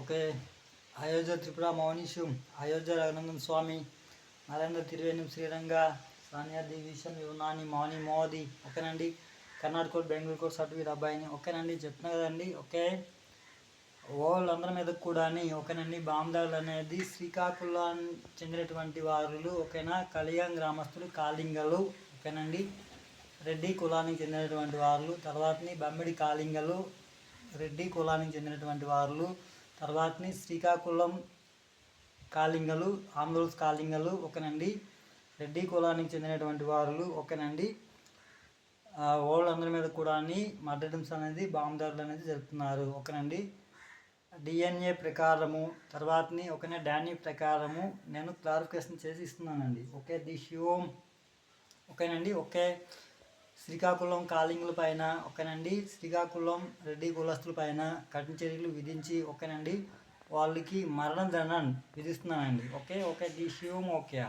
Okay. Ayodhya Tripura మౌనీషం, Ayodhya Raghunandan స్వామి, Narendra తిరువేణి Sriranga, Sania division Unani మౌని మోదీ. ఓకేనండి. Karnataka code, Bengaluru code, certificate అబ్బాయిని. ఓకేనండి, చెప్తున్నా కదండి. ఓకే, వాళ్ళందరి మీద కూడా ఓకేనండి. బాందాలు అనేది శ్రీకాకుళానికి చెందినటువంటి వారులు. ఓకేనా. కలియాం గ్రామస్తులు కాళింగలు. ఓకేనండి. రెడ్డి కులానికి చెందినటువంటి వారు. తర్వాతని బమ్మిడి కాళింగలు రెడ్డి కులానికి చెందినటువంటి వారు. తర్వాతని శ్రీకాకుళం కాళింగలు, ఆంధ్రూస్ కాళింగలు. ఓకేనండి. రెడ్డి కులానికి చెందినటువంటి వారు. ఓకేనండి. వాళ్ళందరి మీద కూడా మర్డర్స్ అనేది బాంబుదారులు అనేది జరుపుతున్నారు. ఓకేనండి. డిఎన్ఏ ప్రకారము తర్వాతని ఓకేనా డానీ ప్రకారము నేను క్లారిఫికేషన్ చేసి ఇస్తున్నానండి. ఓకే, ది శివం. ఓకేనండి. ఓకే, శ్రీకాకుళం కాళింగుల పైన ఓకేనండి, శ్రీకాకుళం రెడ్డి కులస్తుల పైన కఠిన చర్యలు విధించి ఓకేనండి వాళ్ళకి మరణదండన విధిస్తున్నానండి. Okay okay, the Shivam. Okay.